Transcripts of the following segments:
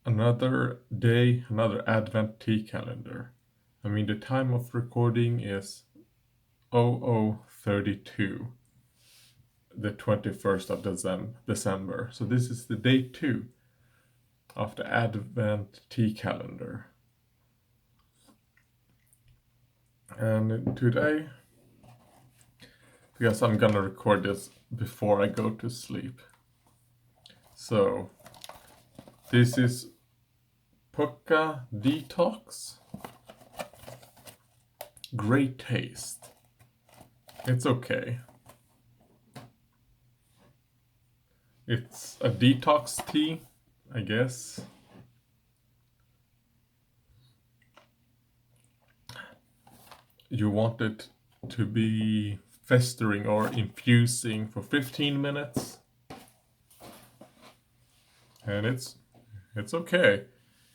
Another day, another Advent tea calendar. I mean, the time of recording is 0032, the 21st of December. So this is the day 2 of the Advent tea calendar. And today, because I'm gonna record this before I go to sleep. So this is Peahc Detox. Great taste. It's okay. It's a detox tea, I guess. You want it to be festering or infusing for 15 minutes. And it's okay.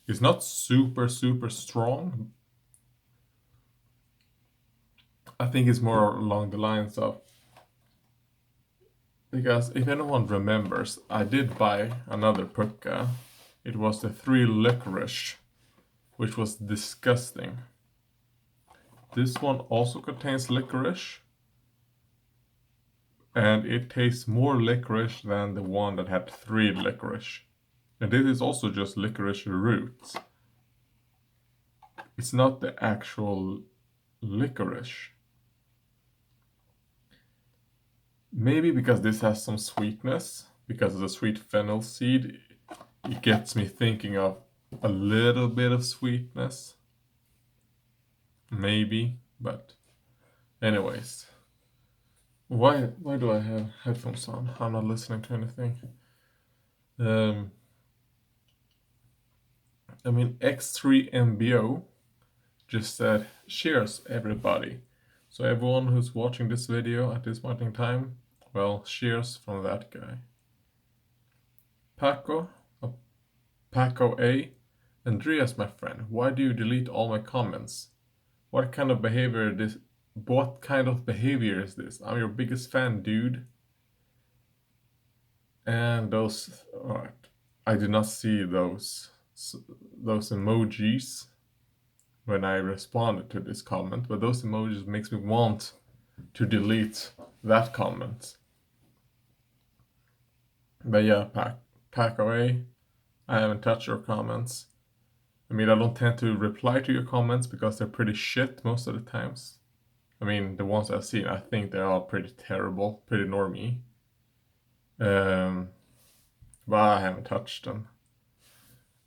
It's not super strong. I think it's more along the lines of, because if anyone remembers, I did buy another Peahc. It was the 3 licorice, which was disgusting. This one also contains licorice, and it tastes more licorice than the one that had 3 licorice. And this is also just licorice roots. It's not the actual licorice. Maybe because this has some sweetness, because of the sweet fennel seed, it gets me thinking of a little bit of sweetness. Maybe, but anyways. Why do I have headphones on? I'm not listening to anything. I mean, X3MBO just said, cheers everybody. So everyone who's watching this video at this point in time, well, cheers from that guy. Paco, Paco A. Andreas, my friend, why do you delete all my comments? What kind of behavior is this? I'm your biggest fan, dude. And those, alright, I did not see those emojis when I responded to this comment, but those emojis makes me want to delete that comment. But yeah, pack away. I haven't touched your comments. I mean, I don't tend to reply to your comments because they're pretty shit most of the times. I mean, the ones I've seen, I think they're all pretty terrible, pretty normie. But I haven't touched them.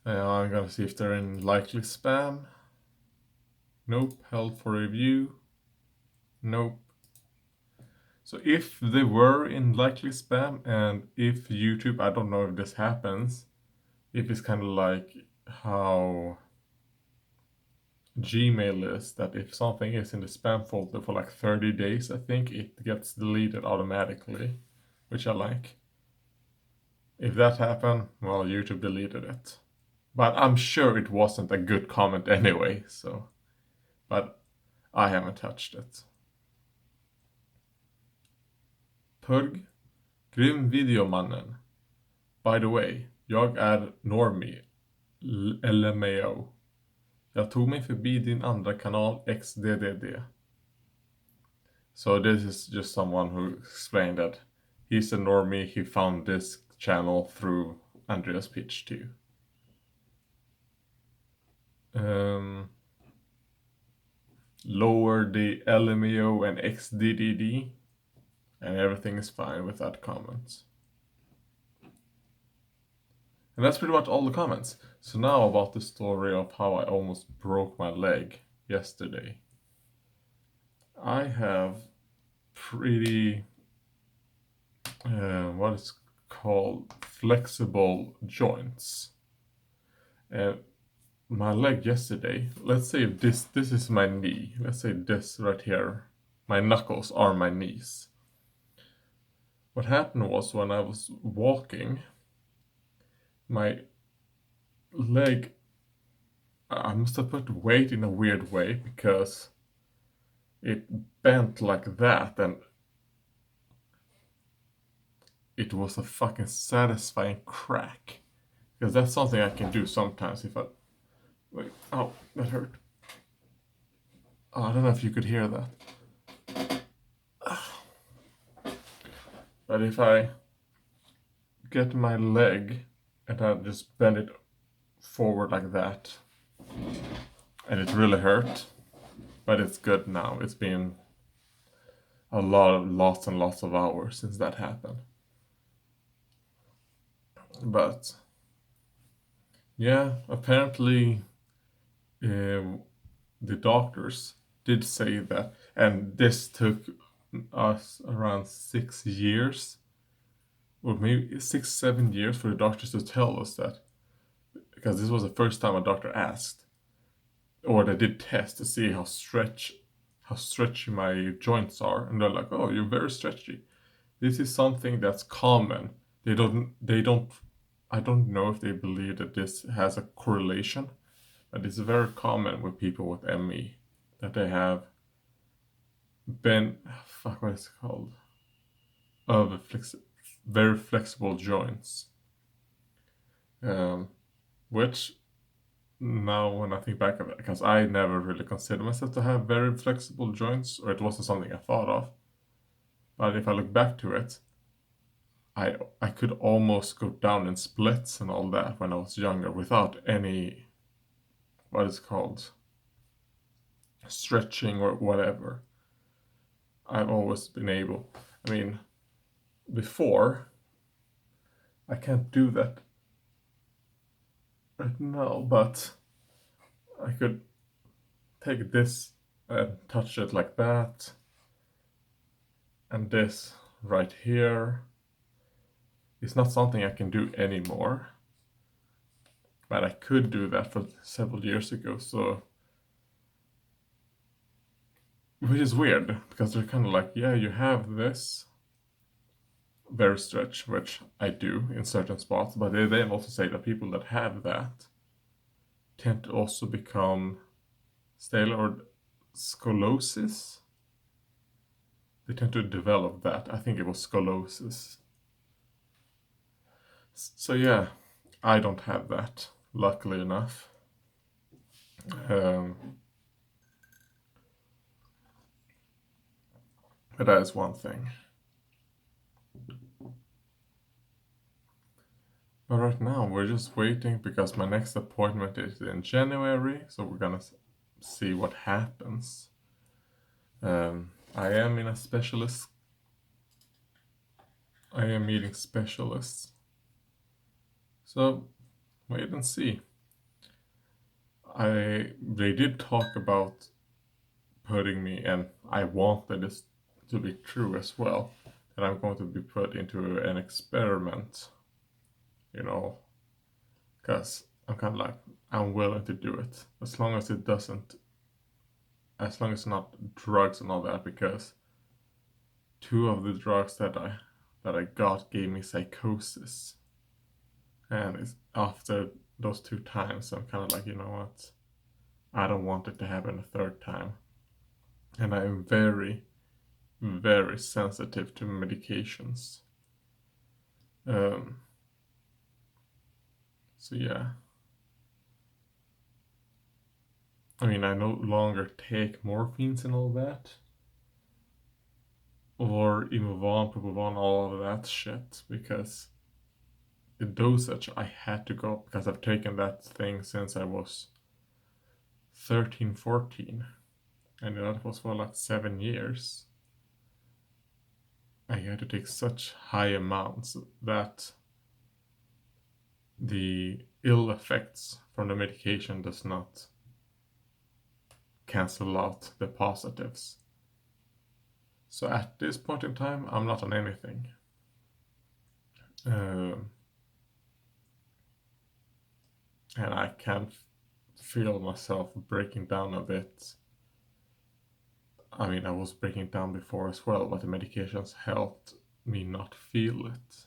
I'm gonna see if they're in likely spam. Nope. Held for review. Nope. So if they were in likely spam, and if YouTube, I don't know if this happens, if it's kind of like how Gmail is, that if something is in the spam folder for like 30 days, I think it gets deleted automatically, which I like. If that happened, well, YouTube deleted it. But I'm sure it wasn't a good comment anyway, so. But I haven't touched it. Purg, grym videomannen. By the way, jag är normie, LMAO. Jag tog mig förbi din andra kanal XDDD. So this is just someone who explained that he's a normie, he found this channel through Andreas pitch too. Lower the LMAO and XDDD, and everything is fine with that comment. And that's pretty much all the comments. So now about the story of how I almost broke my leg yesterday. I have pretty, what is called flexible joints. And my leg yesterday, let's say this is my knee. Let's say this right here. My knuckles are my knees. What happened was when I was walking, my leg, I must have put weight in a weird way because it bent like that, and it was a fucking satisfying crack. Because that's something I can do sometimes if I... Wait, oh, that hurt. Oh, I don't know if you could hear that. But if I get my leg and I just bend it forward like that, and it really hurt, but it's good now. It's been lots and lots of hours since that happened. But yeah, apparently the doctors did say that, and this took us around 6 years, or maybe 6, 7 years for the doctors to tell us that, because this was the first time a doctor asked, or they did test to see how stretchy my joints are, and they're like, "Oh, you're very stretchy." This is something that's common. They don't. I don't know if they believe that this has a correlation, but it's very common with people with ME that they have been, fuck, what is it called? Of very flexible joints. Which now when I think back of it, because I never really considered myself to have very flexible joints, or it wasn't something I thought of. But if I look back to it, I could almost go down in splits and all that when I was younger without any, what is it called, stretching or whatever. I've always been able. I mean, before, I can't do that right now, but I could take this and touch it like that, and this right here. It's not something I can do anymore, but I could do that for several years ago, so, which is weird because they're kind of like, yeah, you have this very stretch, which I do in certain spots, but they then also say that people that have that tend to also become stale or scoliosis. They tend to develop that. I think it was scoliosis. So yeah, I don't have that, luckily enough. Um, but that is one thing. But right now we're just waiting because my next appointment is in January, so we're gonna see what happens. I am in a specialist. I am meeting specialists. So wait and see. They did talk about putting me, and I wanted this to be true as well, that I'm going to be put into an experiment, you know, because I'm kind of like, I'm willing to do it as long as it doesn't, as long as it's not drugs and all that, because two of the drugs that I got gave me psychosis, and it's after those 2 times I'm kind of like, you know what, I don't want it to happen a third time, and I am very, very sensitive to medications. So yeah, I mean, I no longer take morphines and all that, or Imovon, Propofon, all of that shit, because the dosage I had to go, because I've taken that thing since I was 13, 14, and that was for like 7 years. I had to take such high amounts that the ill effects from the medication does not cancel out the positives. So at this point in time, I'm not on anything. And I can feel myself breaking down a bit. I mean, I was breaking down before as well, but the medications helped me not feel it.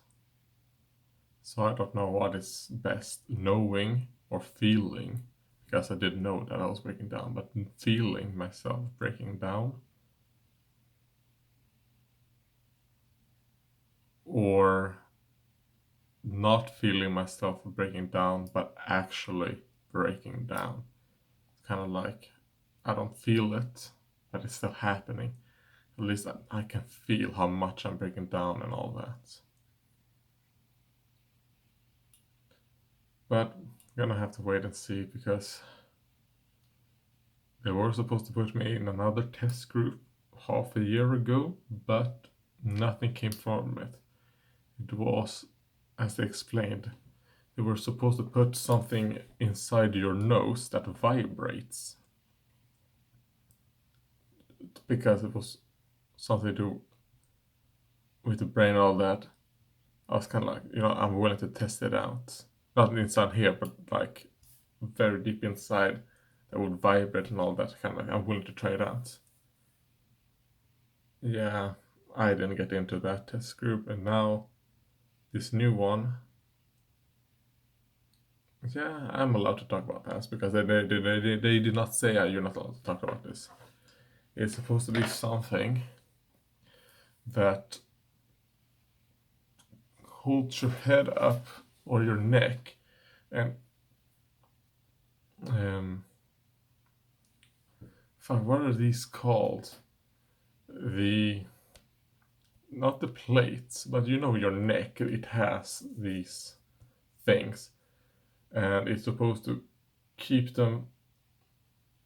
So I don't know what is best, knowing or feeling, because I did know that I was breaking down, but feeling myself breaking down, or not feeling myself breaking down, but actually breaking down. It's kind of like I don't feel it, but it's still happening. At least I can feel how much I'm breaking down and all that. But I'm gonna have to wait and see, because they were supposed to put me in another test group half a year ago, but nothing came from it. It was, as they explained, they were supposed to put something inside your nose that vibrates, because it was something to do with the brain and all that. I was kind of like, I'm willing to test it out. Not inside here, but like very deep inside, that would vibrate and all that. Kind of like, I'm willing to try it out. Yeah, I didn't get into that test group, and now this new one. Yeah, I'm allowed to talk about that, because they did not say you're not allowed to talk about this. It's supposed to be something that holds your head up or your neck, and fuck, what are these called? The Not the plates, but your neck. It has these things, and it's supposed to keep them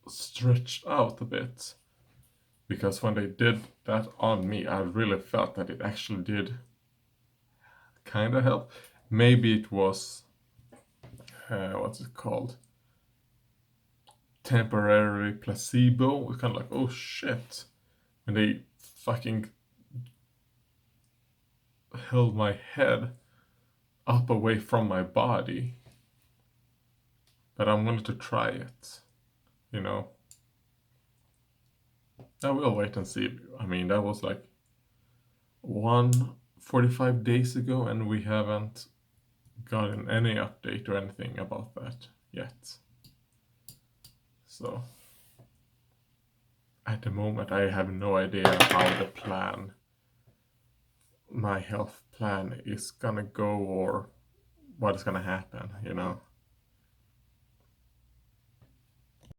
stretched out a bit. Because when they did that on me, I really felt that it actually did kind of help. Maybe it was, what's it called? Temporary placebo. It's kind of like, oh shit. When they fucking held my head up away from my body. But I'm going to try it, you know. I will wait and see. I mean, that was like 145 days ago, and we haven't gotten any update or anything about that yet. So, at the moment, I have no idea how my health plan is gonna go, or what is gonna happen,